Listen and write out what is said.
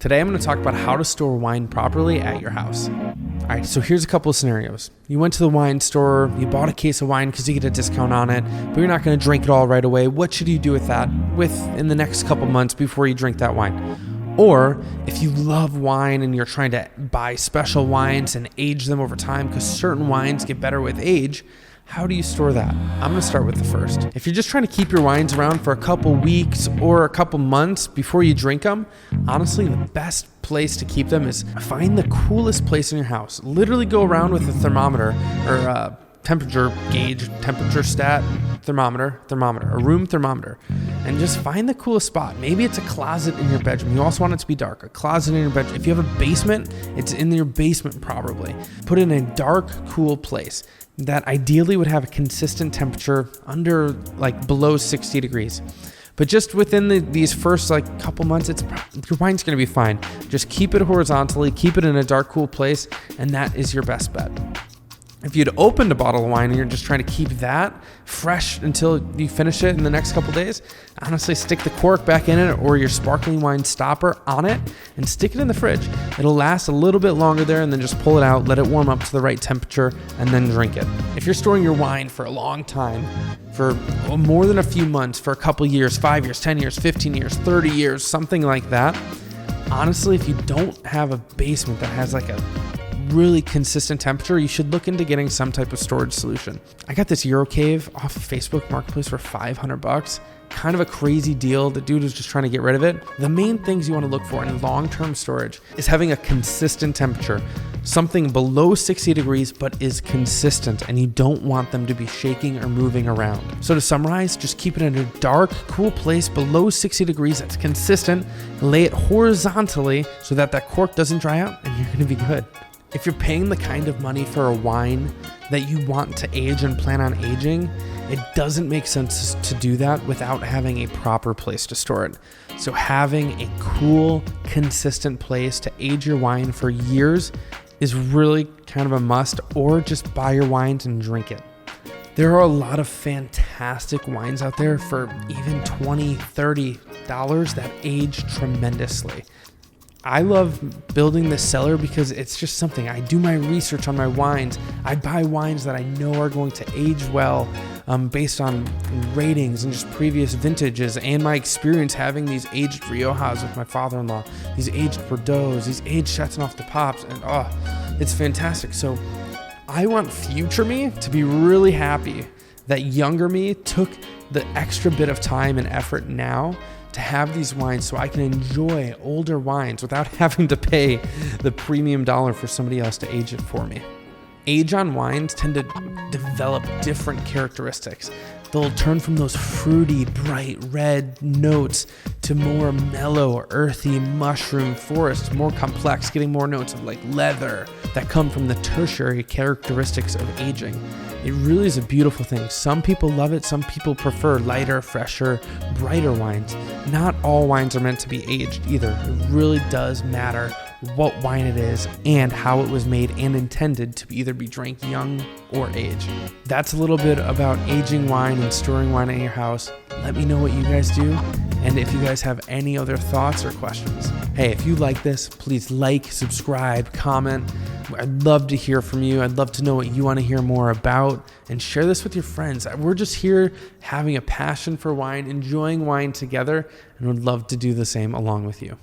Today I'm going to talk about how to store wine properly at your house. All right, so here's a couple of scenarios. You went to the wine store, you bought a case of wine because you get a discount on it, but you're not going to drink it all right away. What should you do with that in the next couple months before you drink that wine? Or if you love wine and you're trying to buy special wines and age them over time because certain wines get better with age, how do you store that? I'm going to start with the first. If you're just trying to keep your wines around for a couple weeks or a couple months before you drink them, honestly, the best place to keep them is find the coolest place in your house. Literally go around with a thermometer or a temperature gauge, temperature stat, a room thermometer, and just find the coolest spot. Maybe it's a closet in your bedroom. You also want it to be dark. A closet in your bedroom. If you have a basement, it's in your basement probably. Put it in a dark, cool place that ideally would have a consistent temperature under below 60 degrees. But just within these first couple months, your wine's going to be fine. Just keep it horizontally, keep it in a dark, cool place, and that is your best bet. If you'd opened a bottle of wine and you're just trying to keep that fresh until you finish it in the next couple days, honestly, stick the cork back in it or your sparkling wine stopper on it and stick it in the fridge. It'll last a little bit longer there, and then just pull it out, let it warm up to the right temperature, and then drink it. If you're storing your wine for a long time, for more than a few months, for a couple years, 5 years, 10 years, 15 years, 30 years, something like that, honestly, if you don't have a basement that has a really consistent temperature, you should look into getting some type of storage solution. I got this EuroCave off of Facebook Marketplace for $500. Kind of a crazy deal. The dude was just trying to get rid of it. The main things you want to look for in long-term storage is having a consistent temperature, something below 60 degrees, but is consistent, and you don't want them to be shaking or moving around. So to summarize, just keep it in a dark, cool place below 60 degrees that's consistent. Lay it horizontally so that cork doesn't dry out, and you're going to be good. If you're paying the kind of money for a wine that you want to age and plan on aging, it doesn't make sense to do that without having a proper place to store it. So having a cool, consistent place to age your wine for years is really kind of a must, or just buy your wines and drink it. There are a lot of fantastic wines out there for even $20, $30 that age tremendously. I love building this cellar because it's just something. I do my research on my wines. I buy wines that I know are going to age well based on ratings and just previous vintages and my experience having these aged Riojas with my father-in-law, these aged Bordeauxs, these aged Chateauneuf de Papes, and it's fantastic. So I want future me to be really happy that younger me took the extra bit of time and effort now to have these wines so I can enjoy older wines without having to pay the premium dollar for somebody else to age it for me. Age on wines tend to develop different characteristics. They'll turn from those fruity, bright red notes to more mellow, earthy, mushroom, forest, more complex, getting more notes of leather that come from the tertiary characteristics of aging. It really is a beautiful thing. Some people love it. Some people prefer lighter, fresher, brighter wines. Not all wines are meant to be aged either. It really does matter what wine it is and how it was made and intended to either be drank young or aged. That's a little bit about aging wine and storing wine in your house. Let me know what you guys do, and if you guys have any other thoughts or questions. Hey, if you like this, please subscribe, comment. I'd love to hear from you. I'd love to know what you want to hear more about, and share this with your friends. We're just here having a passion for wine, enjoying wine together, and would love to do the same along with you.